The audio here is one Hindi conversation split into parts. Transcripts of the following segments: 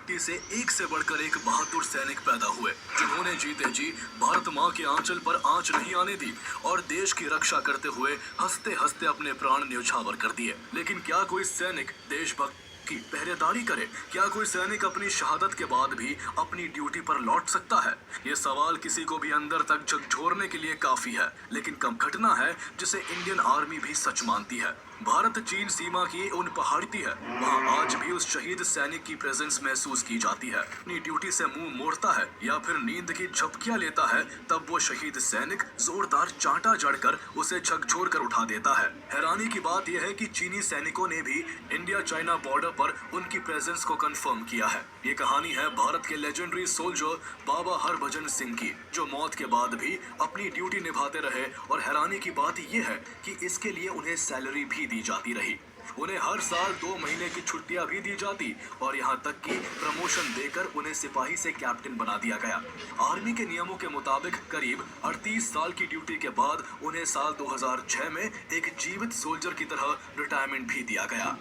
मिट्टी से एक से बढ़कर एक बहादुर सैनिक पैदा हुए, जिन्होंने जीते जी भारत माँ के आंचल पर आंच नहीं आने दी और देश की रक्षा करते हुए हंसते हंसते अपने प्राण न्यौछावर कर दिए। लेकिन क्या कोई सैनिक देशभक्त की पहरेदारी करे? क्या कोई सैनिक अपनी शहादत के बाद भी अपनी ड्यूटी पर लौट सकता है? ये सवाल किसी को भी अंदर तक झकझोरने के लिए काफी है, लेकिन कम घटना है जिसे इंडियन आर्मी भी सच मानती है। भारत चीन सीमा की उन पहाड़ी है, वहाँ आज भी उस शहीद सैनिक की प्रेजेंस महसूस की जाती है। अपनी ड्यूटी से मुंह मोड़ता है या फिर नींद की झपकियां लेता है, तब वो शहीद सैनिक जोरदार चांटा जड़कर उसे झकझोर कर उठा देता है। हैरानी की बात यह है कि चीनी सैनिकों ने भी इंडिया चाइना बॉर्डर पर उनकी प्रेजेंस को कंफर्म किया है। ये कहानी है भारत के लेजेंडरी सोल्जर बाबा हरभजन सिंह की, जो मौत के बाद भी अपनी ड्यूटी निभाते रहे। और हैरानी की बात यह है कि इसके लिए उन्हें सैलरी भी दी जाती रही। उन्हें हर साल 2 महीने की छुट्टियां भी दी जाती और यहाँ तक कि प्रमोशन देकर उन्हें सिपाही से कैप्टन बना दिया गया। आर्मी के नियमों के मुताबिक करीब 38 साल की ड्यूटी के बाद उन्हें साल 2006 में एक जीवित सोल्जर की तरह रिटायरमेंट भी दिया गया।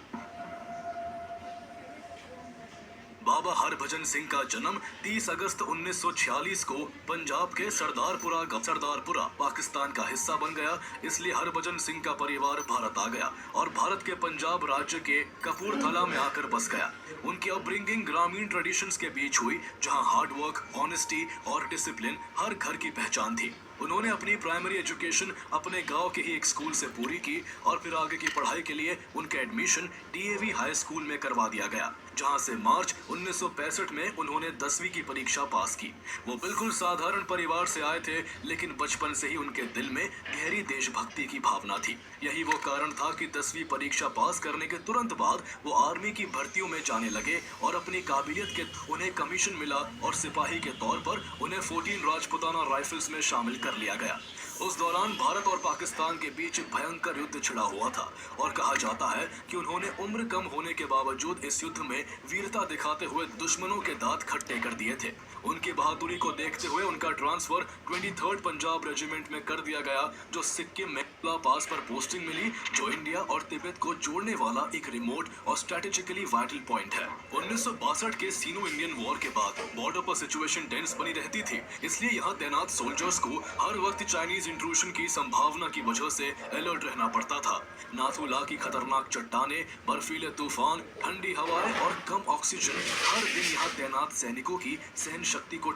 बाबा हरभजन सिंह का जन्म 30 अगस्त 1946 को पंजाब के सरदारपुरा पाकिस्तान का हिस्सा बन गया। इसलिए हरभजन सिंह का परिवार भारत आ गया और भारत के पंजाब राज्य के कपूरथला में आकर बस गया। उनकी अपब्रिंगिंग ग्रामीण ट्रेडिशंस के बीच हुई, जहां हार्ड वर्क, ऑनेस्टी और डिसिप्लिन हर घर की पहचान थी। उन्होंने अपनी प्राइमरी एजुकेशन अपने गांव के ही एक स्कूल से पूरी की और फिर आगे की पढ़ाई के लिए उनका एडमिशन डीएवी हाई स्कूल में करवा दिया गया, जहां से मार्च 1965 में उन्होंने 10वीं की परीक्षा पास की। वो बिल्कुल साधारण परिवार से आए थे, लेकिन बचपन से ही उनके दिल में गहरी देशभक्ति की भावना थी। यही वो कारण था कि 10वीं परीक्षा पास करने के तुरंत बाद वो आर्मी की भर्तियों में जाने लगे और अपनी काबिलियत के उन्हें कमीशन मिला और सिपाही के तौर पर उन्हें 14 राजपुताना राइफल्स में शामिल कर लिया गया। उस दौरान भारत और पाकिस्तान के बीच भयंकर युद्ध छिड़ा हुआ था और कहा जाता है कि उन्होंने उम्र कम होने के बावजूद इस युद्ध में वीरता दिखाते हुए दुश्मनों के दांत खट्टे कर दिए थे। उनकी बहादुरी को देखते हुए उनका ट्रांसफर 23rd पंजाब रेजिमेंट में कर दिया गया, जो सिक्किम में पास पर पोस्टिंग मिली, जो इंडिया और तिब्बत को जोड़ने वाला एक रिमोट और स्ट्रेटेजिकली वाइटल पॉइंट है। 1962 के सीनो इंडियन वॉर के बाद बॉर्डर पर सिचुएशन टेंस बनी रहती थी, इसलिए यहाँ तैनात सोल्जर्स को हर वक्त चाइनीज इंट्रूशन की संभावना की वजह से अलर्ट रहना पड़ता था। नाथुला की खतरनाक चट्टानें, बर्फीले तूफान, ठंडी हवाएं और कम ऑक्सीजन, हर दिन यहाँ तैनात सैनिकों की सहन शक्ति को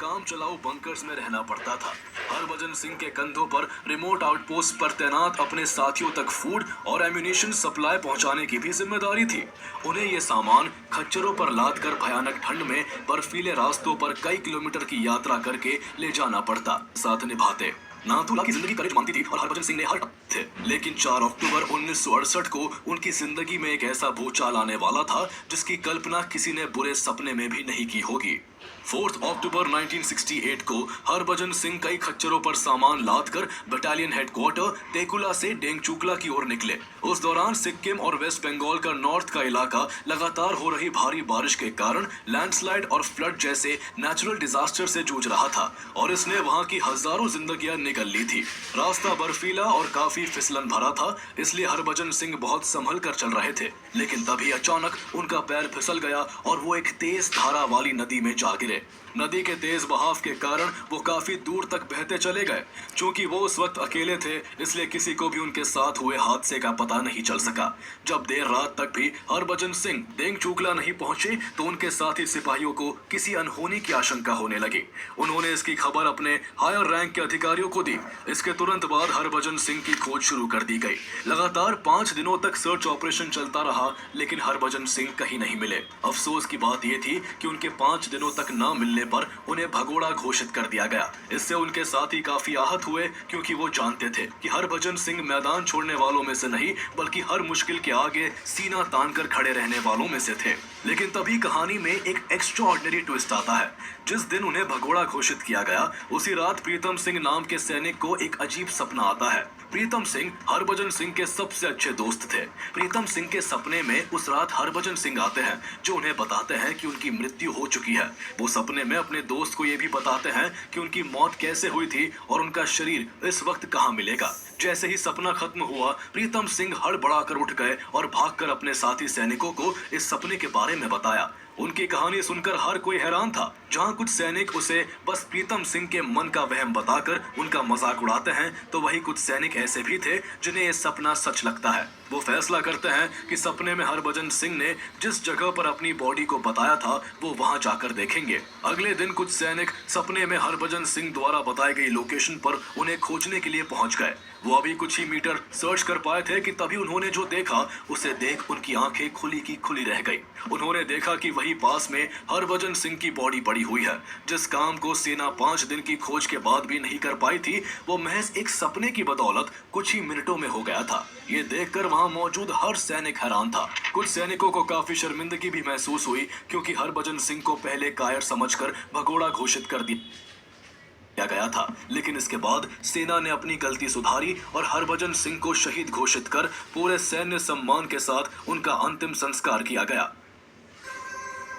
काम चलाऊ बंकर्स में रहना पड़ता था। हरभजन सिंह के कंधों पर रिमोट आउटपोस्ट पर तैनात अपने साथियों तक फूड और एम्यूनिशन सप्लाई पहुंचाने की भी जिम्मेदारी थी। उन्हें ये सामान खच्चरों पर लाद कर भयानक ठंड में बर्फीले रास्तों पर कई किलोमीटर की यात्रा करके ले जाना पड़ता। साथ निभाते नाथुला की जिंदगी करेज मांगती थी और हरभजन सिंह ने हर थे, लेकिन 4 अक्टूबर 1968 को उनकी जिंदगी में एक ऐसा भूचाल आने वाला था जिसकी कल्पना किसी ने बुरे सपने में भी नहीं की होगी। 4 अक्टूबर 1968 को हरभजन सिंह कई खच्चरों पर सामान लादकर बटालियन हेडक्वार्टर तेकुला से डेंगचुकला की ओर निकले। उस दौरान सिक्किम और वेस्ट बंगाल का नॉर्थ का इलाका लगातार हो रही भारी बारिश के कारण लैंडस्लाइड और फ्लड जैसे नेचुरल डिजास्टर से जूझ रहा था और इसने वहां की हजारों जिंदगियां निगल ली थी। रास्ता बर्फीला और काफी फिसलन भरा था, इसलिए हरभजन सिंह बहुत संभल कर चल रहे थे। लेकिन तभी अचानक उनका पैर फिसल गया और वो एक तेज धारा वाली नदी में जा गिरे। नदी के तेज बहाव के कारण वो काफी दूर तक बहते चले गए। चूंकि वो उस वक्त अकेले थे, इसलिए किसी को भी उनके साथ हुए हादसे का पता नहीं चल सका। जब देर रात तक भी हरभजन सिंह डेंगचुकला नहीं पहुंचे तो उनके साथी सिपाहियों को किसी अनहोनी की आशंका होने लगी। उन्होंने इसकी खबर अपने हायर रैंक के अधिकारियों को दी। इसके तुरंत बाद हरभजन सिंह की खोज शुरू कर दी गई। लगातार 5 दिनों तक सर्च ऑपरेशन चलता रहा, लेकिन हरभजन सिंह कहीं नहीं मिले। अफसोस की बात यह थी कि उनके 5 दिनों तक न मिलने पर उन्हें भगोड़ा घोषित कर दिया गया। इससे उनके साथी काफी आहत हुए, क्योंकि वो जानते थे कि हरभजन सिंह मैदान छोड़ने वालों में से नहीं, बल्कि हर मुश्किल के आगे सीना तानकर खड़े रहने वालों में से थे। लेकिन तभी कहानी में एक एक्स्ट्राऑर्डिनरी ट्विस्ट आता है। जिस दिन उन्हें भगोड़ा घोषित किया गया, उसी रात प्रीतम सिंह नाम के सैनिक को एक अजीब सपना आता है। प्रीतम सिंह हरभजन सिंह के सबसे अच्छे दोस्त थे। प्रीतम सिंह के सपने में उस रात हरभजन सिंह आते हैं, जो उन्हें बताते हैं कि उनकी मृत्यु हो चुकी है। वो सपने में अपने दोस्त को ये भी बताते हैं कि उनकी मौत कैसे हुई थी और उनका शरीर इस वक्त कहाँ मिलेगा। जैसे ही सपना खत्म हुआ, प्रीतम सिंह हड़बड़ाकर उठ गए और भागकर अपने साथी सैनिकों को इस सपने के बारे में बताया। उनकी कहानी सुनकर हर कोई हैरान था। जहां कुछ सैनिक उसे बस प्रीतम सिंह के मन का वहम बताकर उनका मजाक उड़ाते हैं, तो वही कुछ सैनिक ऐसे भी थे जिन्हें ये सपना सच लगता है। वो फैसला करते हैं कि सपने में हरभजन सिंह ने जिस जगह पर अपनी बॉडी को बताया था वो वहां जाकर देखेंगे। अगले दिन कुछ सैनिक सपने में हरभजन सिंह द्वारा बताई गई लोकेशन पर उन्हें खोजने के लिए पहुंच गए। वो अभी कुछ ही मीटर सर्च कर पाए थे कि तभी उन्होंने जो देखा उसे देख उनकी आंखें खुली की खुली रह गई। उन्होंने देखा कि वही पास में हरभजन सिंह की बॉडी पड़ी हुई है। जिस काम को सेना 5 दिन की खोज के बाद भी नहीं कर पाई थी, वो महज एक सपने की बदौलत कुछ ही मिनटों में हो गया था। ये देखकर वहां मौजूद हर सैनिक हैरान था। कुछ सैनिकों को काफी शर्मिंदगी भी महसूस हुई, क्योंकि हरभजन सिंह को पहले कायर समझकर भगोड़ा घोषित कर दिया गया था। लेकिन इसके बाद सेना ने अपनी गलती सुधारी और हरभजन सिंह को शहीद घोषित कर पूरे सैन्य सम्मान के साथ उनका अंतिम संस्कार किया गया।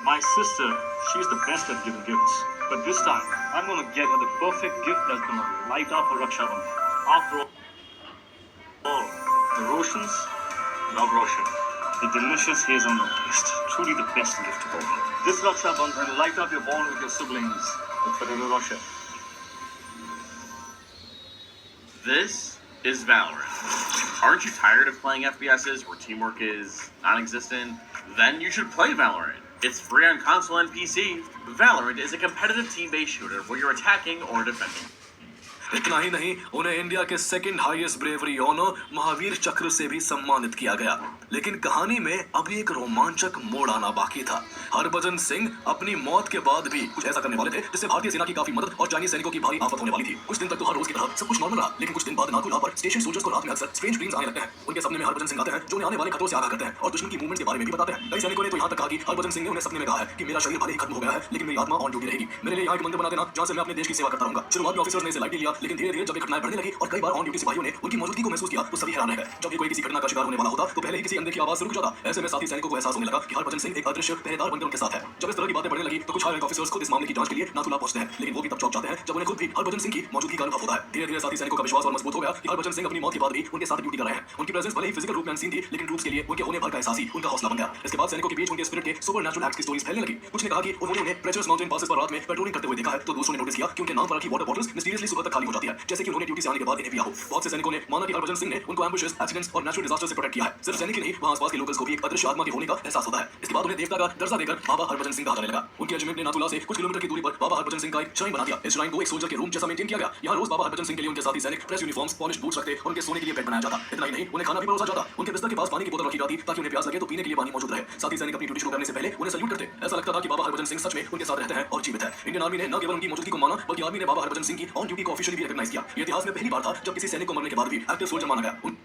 My sister, she's the best at giving gifts. But this time, I'm gonna get her the perfect gift that's gonna light up her Raksha Bandhan. After all, the Roshans love Roshan. The delicious hazelnut taste. Truly the best gift of all. This Raksha Bandhan will light up your bond with your siblings with Ferrero Rocher. This is Valorant. Aren't you tired of playing FPSs where teamwork is non-existent? Then you should play Valorant. It's free on console and PC. Valorant is a competitive team-based shooter where you're attacking or defending. इतना ही नहीं, उन्हें इंडिया के second highest bravery honour Mahavir Chakra से भी सम्मानित किया गया। लेकिन कहानी में अभी एक रोमांचक मोड़ आना बाकी था। हरभजन सिंह अपनी मौत के बाद भी कुछ ऐसा करने वाले थे जिससे भारतीय सेना की काफी मदद और चाइनीज सैनिकों की भारी आफत होने वाली थी। कुछ दिन तक तो हर रोज की तरह सब कुछ नॉर्मल रहा, लेकिन कुछ दिन बाद नाथुला पर स्टेशन सोल्जर्स को रात में अक्सर स्ट्रेंज ड्रीम्स आने लगते हैं। उनके सपने में हरभजन सिंह आते हैं जो उन्हें आने वाले खतरों से आगाह करते हैं और दुश्मन की मूवमेंट्स के बारे में भी बताते हैं। कई सैनिकों ने तो यहाँ तक कहा कि हरभजन सिंह ने उन्हें सपने में कहा है कि मेरा शरीर भले ही खत्म हो गया है, लेकिन मेरी आत्मा ऑन ड्यूटी रहेगी। मेरे लिए यहाँ एक मंदिर बना देना जहाँ से मैं अपने देश की सेवा करता रहूंगा। शुरुआत में ऑफिसर्स ने इसे लाइटली लिया, लेकिन धीरे धीरे जब घटनाएं बढ़ने लगी और कई बार ऑन ड्यूटी सिपाहियों ने उनकी मौजूदगी को महसूस किया तो सभी हैरान रह गए। जब भी कोई किसी घटना का शिकार होने वाला होता तो पहले ही किसी अंधे की आवाज रुक जाता। ऐसे में साथी सैनिकों को एहसास होने लगा कि हरभजन सिंह एक अदृश्य पहरेदार बनकर उनके साथ है। जब इस तरह की बातें बढ़ने लगी तो कुछ हाई रैंक ऑफिसर्स खुद इस मामले की जांच के लिए नाथुला पहुंचते हैं, लेकिन वो भी तब चौंक जाते हैं जब उन्हें खुद भी हरभजन सिंह की मौजूदगी का अनुभव होता है। धीरे धीरे साथी सैनिकों का विश्वास और मजबूत हो गया कि हरभजन सिंह अपनी मौत के बाद भी उनके साथ ड्यूटी कर रहे हैं। उनकी प्रेजेंस भले ही फिजिकल रूप में अनसीन थी, लेकिन ट्रूप्स के लिए उनके होने भर का एहसास ही उनका हौसला बन गया। इसके बाद सैनिकों के बीच उनके स्पिरिट के सुपरनैचुरल एक्ट्स की स्टोरीज फैलने लगी। कुछ ने कहा कि उन्होंने उन्हें प्रेचर्स माउंटेन पासेस पर रात में पेट्रोलिंग करते हुए देखा है, तो दूसरों ने नोटिस किया कि उनके नाम पर रखी वाटर बॉटल्स मिस्टीरियसली सुबह तक खाली हो जाती है, जैसे कि उन्होंने ड्यूटी से आने के बाद इन्हें पिया हो। बहुत से सैनिकों ने माना कि हरभजन सिंह ने उनको एम्बुशेस, एक्सीडेंट्स और नेचुरल डिजास्टर से प्रोटेक्ट किया है। सिर्फ सैनिक ही नहीं, वहां आसपास के लोकल्स को भी एक अदृश्य आत्मा के होने का एहसास होता है। इसके बाद उन्हें देवता का दर्जा देकर बाबा हरभजन सिंह कहा जाने लगा। उनके रेजिमेंट ने नाथुला से कुछ किलोमीटर की दूरी पर बाबा हरभजन सिंह का एक श्राइन बना दिया। इस श्राइन को एक सोल्जर के रूम जैसा मेंटेन किया गया। यहाँ रोज बाबा हरभजन सिंह के लिए उनके साथी सैनिक फ्रेश यूनिफॉर्म्स, पॉलिश बूट्स रखते और उनके सोने के लिए बेड बनाया जाता। इतना ही नहीं, उन्हें खाना भी परोसा जाता। उनके बिस्तर के पास पानी की बोतल रखी जाती ताकि उन्हें प्यास लगे तो पीने के लिए पानी मौजूद रहे। साथी सैनिक अपनी ड्यूटी शुरू करने से पहले उन्हें सल्यूट करते। ऐसा लगता था कि बाबा हरभजन सिंह सच में उनके साथ रहते हैं और जीवित है। इंडियन आर्मी ने न केवल उनकी मौजूदगी को माना, बल्कि आर्मी ने बाबा हरभजन सिंह की ऑन ड्यूटी को ऑफिशियली भी रिकॉग्नाइज किया। ये इतिहास में पहली बार था जब किसी सैनिक को मरने के बाद भी एक्टिव सोल्जर माना गया।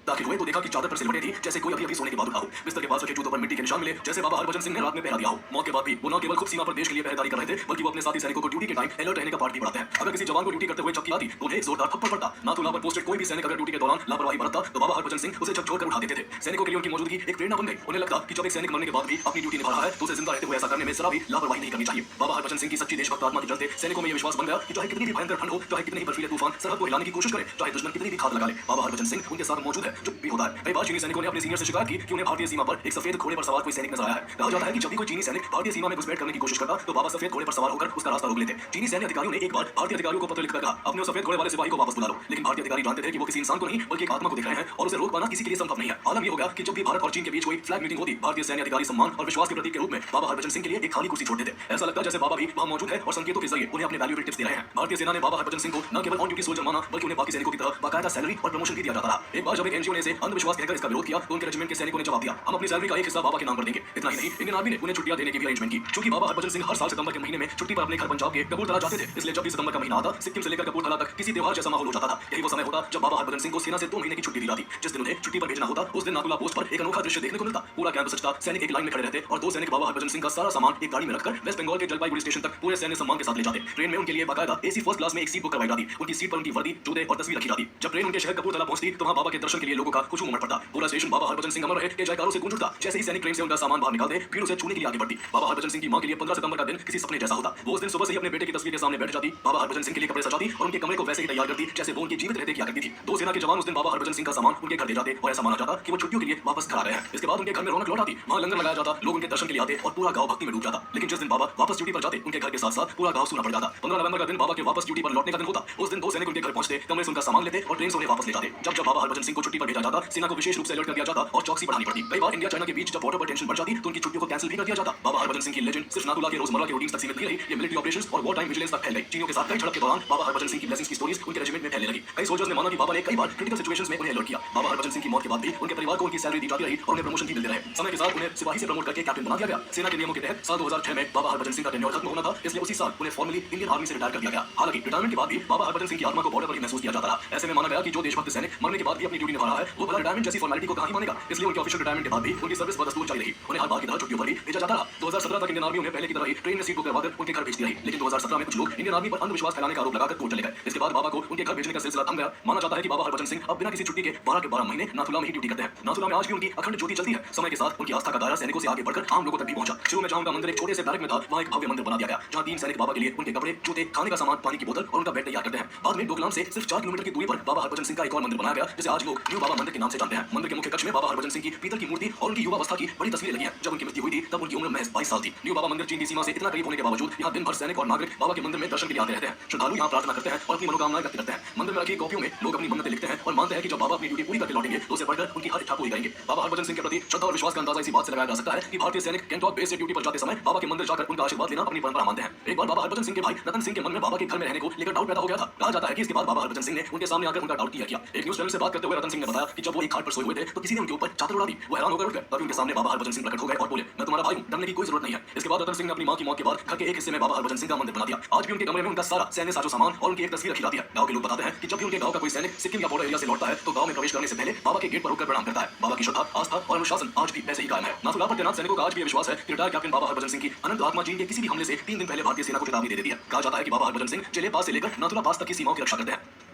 दाखिल हुए तो देखा कि चादर पर सिलवटें थी जैसे कोई अभी सोने के बाद उठा हो। बिस्तर के पास रखे जूतों पर मिट्टी के निशान मिले जैसे बाबा हरभजन सिंह ने रात में पहरा दिया हो। मौत के बाद भी वो न केवल खुद सीमा पर देश के लिए पहरेदारी कर रहे थे, बल्कि वो अपने साथी सैनिकों को ड्यूटी के टाइम अलर्ट रहने का पाठ भी पढ़ाते हैं। अगर किसी जवान को ड्यूटी करते हुए झपकी आती तो उन्हें एक जोरदार थप्पड़ पड़ता। नाथुला पर पोस्टेड कोई भी सैनिक अगर ड्यूटी के दौरान लापरवाही बरतता तो बाबा हरभजन सिंह उसे झकझोर कर उठा देते थे। सैनिकों के लिए उनकी मौजूदगी एक प्रेरणा बन गई। उन्हें लगता कि जब एक सैनिक मरने के बाद भी अपनी ड्यूटी निभा रहा है तो उसे जिंदा रहते हुए ऐसा करने में जरा भी लापरवाही नहीं करनी चाहिए। बाबा हरभजन सिंह की सच्ची देशभक्त आत्मा के चलते सैनिकों में यह विश्वास बन गया कि चाहे कितनी भी भयंकर ठंड हो, चाहे कितने ही बर्फीले तूफान सरहद को हिलाने की कोशिश करे, चाहे दुश्मन कितनी भी घात लगा ले, बाबा हरभजन सिंह उनके साथ मौजूद है जो भी होता है। कई बार चीनी सैनिकों ने अपने सीनियर से शिकायत की कि उन्हें भारतीय सीमा पर एक सफेद घोड़े पर सवार कोई सैनिक नजर आया है। कहा जाता है कि जब भी कोई चीनी सैनिक भारतीय सीमा में घुसपैठ करने की कोशिश करता तो बाबा सफेद घोड़े पर सवार होकर उसका रास्ता रोक लेते। चीनी सैन्य अधिकारियों ने एक बार भारतीय अधिकारियों को पत्र लिखकर कहा अपने उस सफेद घोड़े वाले सिपाही को वापस बुला लो, लेकिन भारतीय अधिकारी जानते थे कि वो किसी इंसान को नहीं बल्कि एक आत्मा को देख रहे हैं और उसे रोक पाना किसी के लिए संभव नहीं है। आलम ये हो गया कि जब भी भारत और चीन के बीच कोई फ्लैग मीटिंग होती, भारतीय सैन्य अधिकारी सम्मान और विश्वास के प्रतीक के रूप में बाबा हरभजन सिंह के लिए एक खाली कुर्सी छोड़ते थे। ऐसा लगता जैसे बाबा भी वहां मौजूद है और संकेतों के जरिए उन्हें अपने वैल्यूएबल टिप्स दे रहे हैं। भारतीय सेना ने बाबा हरभजन सिंह को न केवल ऑन ड्यूटी सोल्जर माना, बल्कि उन्हें बाकी सैनिकों की तरह बाकायदा सैलरी और प्रमोशन भी दिया जाता रहा। एक बार जब एक एनजीओ ने इसे अंधविश्वास कहकर इसका विरोध किया तो उनके रेजिमेंट के सैनिकों ने जवाब दिया हम अपनी सैलरी का एक हिस्सा बाबा के नाम पर देंगे। इतना ही नहीं, इंडियन आर्मी ने उन्हें छुट्टियां देने की भी अरेंजमेंट की। चूंकि बाबा हरभजन सिंह हर साल सितंबर के महीने में छुट्टी पर अपने घर पंजाब के कपूरथला जाते थे, इसलिए जब भी सितंबर का महीना आता सिक्किम से लेकर कपूरथला तक किसी त्योहार जैसा माहौल हो जाता था। यही वो समय होता जब बाबा हरभजन सिंह को सेना से 2 महीने की छुट्टी दी जाती। जिस दिन उन्हें छुट्टी पर भेजना होता उस दिन नाथुला पोस्ट पर एक अनोखा दृश्य देखने को मिलता। पूरा कैंप सजता, सैनिक एक लाइन में खड़े रहते और 2 सैनिक बाबा हरभजन सिंह का सारा सामान एक गाड़ी में रखकर वेस्ट बंगाल के जलपाईगुड़ी स्टेशन तक पूरे सैन्य सम्मान के साथ ले जाते। ट्रेन में उनके लिए बाकायदा एसी फर्स्ट क्लास में एक सीट बुक करवाई जाती। उनकी सीट पर उनकी वर्दी, जूते और तस्वीर रखी जाती। जब ट्रेन उनके शहर कपूरथला पहुंचती तो वहां बाबा के दर्शन के लिए के लोगों का कुछ उमड़ पड़ता। पूरा स्टेशन बाबा हरभजन सिंह अमर रहे के जयकारों से गूंज उठता। जैसे ही सैनिक ट्रेन से उनका सामान बाहर निकालते, भीड़ उसे छूने के लिए आगे बढ़ती। बाबा हरभजन सिंह की मां के लिए 15 सितंबर का दिन किसी सपने जैसा होता। वो उस दिन सुबह से ही अपने बेटे की तस्वीर के सामने बैठ जाती, बाबा हरभजन सिंह के लिए कपड़े सजाती और उनके कमरे को वैसे ही तैयार करती जैसे वो उनकी जीवित रहते किया करती थी। दो सेना के जवान उस दिन बाबा हरभजन सिंह का सामान उनके घर ले जाते और ऐसा माना जाता कि वो छुट्टियों के लिए वापस घर आ रहे हैं। इसके बाद उनके घर में रौनक लौट आती, वहां लंगर लगाया जाता, लोग उनके दर्शन के लिए आते और पूरा गांव भक्ति में डूब जाता। लेकिन जिस दिन बाबा वापस ड्यूटी पर जाते, उनके घर के साथ साथ पूरा गांव सूना पड़ जाता। 15 नवंबर का दिन बाबा के वापस ड्यूटी पर लौटने का दिन होता। उस दिन दो सैनिक उनके घर पहुंचते, कमरे से उनका सामान लेते और ट्रेन से उन्हें वापस ले जाते। जब बाबा हरभजन सिंह को छुट्टी पर भेजा जाता, सेना को विशेष रूप से अलर्ट कर दिया जाता और चौकसी बढ़ानी पड़ती। कई बार इंडिया चाइना के बीच जब बॉर्डर पर टेंशन बढ़ जाती तो उनकी छुट्टियों को कैंसिल भी कर दिया जाता। बाबा हरभजन सिंह की लेजेंड सिर्फ नाथुला के रोजमर्रा के रूटीन तक सीमित नहीं रही, ये मिलिट्री ऑपरेशंस और वॉर टाइम विजिलेंस तक फैल गई। चीनियों के साथ कई झड़प के दौरान बाबा हरभजन सिंह की ब्लेसिंग्स की स्टोरीज उनके रेजिमेंट में फैलने लगी। कई सोल्जर्स ने माना कि बाबा ने कई बार क्रिटिकल सिचुएशंस में उन्हें अलर्ट किया। बाबा हरभजन सिंह की मौत के बाद भी उनके परिवार को उनकी सैलरी दी जाती रही और उन्हें प्रमोशन भी मिलते रहे। समय के साथ उन्हें सिपाही से प्रमोट करके कैप्टन बना दिया गया। सेना के नियमों के तहत साल 2006 में बाबा हरभजन सिंह का टेन्योर खत्म होना था, इसलिए उसी साल उन्हें फॉर्मली इंडियन आर्मी से रिटायर कर दिया गया। हालांकि रिटायरमेंट के बाद भी बाबा हरभजन सिंह की आत्मा को बॉर्डर पर ही महसूस किया जाता रहा। ऐसे में माना गया कि जो देशभक्त सैनिक मरने के बाद भी अपनी ड्यूटी निभा रहा है, वो भला रिटायरमेंट जैसी फॉर्मेलिटी को कहां ही मानेगा। इसलिए उनके ऑफिशियल रिटायरमेंट के बाद भी उनकी सर्विस बदस्तूर जारी रही। उन्हें हर बार की तरह छुट्टियों पर ही भेजा जाता रहा। 2017 तक इंडियन आर्मी उन्हें पहले की तरह ही ट्रेन में सीट बुक करवाकर उनके घर भेजती रही। लेकिन 2017 में कुछ लोग इंडियन आर्मी पर अंधविश्वास फैलाने का आरोप लगाकर कोर्ट चले गए। इसके बाद बाबा को उनके घर भेजने का सिलसिला थम गया। माना जाता है कि बाबा हरभजन सिंह अब बिना किसी छुट्टी के 12 के 12 महीने नाथुला में ही ड्यूटी करते हैं। नाथुला में आज भी उनकी अखंड ज्योति जलती है। समय के साथ उनकी आस्था का दायरा सैनिकों से आगे बढ़कर आम लोगों तक भी पहुंचा। शुरू में जहां उनका मंदिर एक छोटे से बैरक में था, वहां एक भव्य मंदिर बना दिया गया, जहां 3 सैनिक बाबा के लिए उनके कपड़े, जूते, खाने का सामान, पानी की बोतल और उनका बेड तैयार करते हैं। बाद में डोकलाम से सिर्फ 4 किलोमीटर की दूरी पर बाबा हरभजन सिंह का एक और मंदिर बनाया गया, जिसे आज लोग न्यू बाबा मंदिर के नाम से जानते हैं। मंदिर के मुख्य कक्ष में बाबा हरभजन सिंह की पीतल की मूर्ति और उनकी युवावस्था की बड़ी तस्वीरें लगी हैं। जब उनकी मृत्यु हुई थी तब उनकी उम्र महज 22 साल थी। न्यू बाबा मंदिर चीन की सीमा से इतना करीब होने के बावजूद यहाँ दिन भर सैनिक और नागरिक बाबा के मंदिर में दर्शन के लिए आते रहते हैं। श्रद्धालु यहाँ प्रार्थना करते हैं और अपनी मनोकामनाएं व्यक्त करते हैं। मंदिर में रखी कॉपियों में लोग अपनी मन्नतें लिखते हैं और मानते हैं कि जब बाबा अपनी ड्यूटी पूरी करके लौटेंगे तो उसे बढ़कर उनकी हर इच्छा पूरी करेंगे। बाबा हरभजन सिंह के प्रति श्रद्धा और विश्वास का अंदाजा इसी बात से लगाया जा सकता है कि भारतीय सैनिक गंगटॉक बेस से ड्यूटी पर जाते समय बाबा के मंदिर जाकर उनका आशीर्वाद लेना अपनी परंपरा मानते हैं। एक बार बाबा हरभजन सिंह के भाई रतन सिंह के मन में बाबा के घर में रहने को लेकर डाउट पैदा हो गया था। कहा जाता है कि इसके बाद बाबा हरभजन सिंह ने उनके सामने आकर उनका डाउट क्लियर किया। एक न्यूज़ चैनल से बात करते हुए रतन सिंह ने बताया कि जब वो एक खाट पर सोए हुए थे तो किसी ने उनके ऊपर चादर उड़ा दी। वो हैरान होकर उठ गए। तभी उनके सामने बाबा हरभजन सिंह प्रकट हो गए और बोले, मैं तुम्हारा भाई हूं, डरने की कोई जरूरत नहीं है। इसके बाद रतन सिंह ने अपनी मां की मौत के बाद घर के एक हिस्से में बाबा हरभजन सिंह का मंदिर बना दिया। आज भी उनके कमरे में उनका सारा सैन्य साजो सामान और उनकी एक तस्वीर रखी जाती है। गांव के लोग बताते हैं कि जब भी उनके गांव का कोई सैनिक सिक्किम या बॉर्डर एरिया से लौटता है तो गांव में प्रवेश करने से पहले बाबा के गेट पर रुककर प्रणाम करता है। बाबा की श्रद्धा, आस्था और अनुशासन आज भी वैसे ही कायम है। नाथुला पर तैनात सैनिकों का आज भी विश्वास है कि रिटायर कैप्टन बाबा हरभजन सिंह की अनंत आत्मा चीन के किसी भी हमले से 3 दिन पहले भारतीय सेना को चेतावनी दे देती है। कहा जाता है कि बाबा हरभजन सिंह जिले पास से लेकर नाथुला पास तक की सीमाओं की रक्षा करते हैं।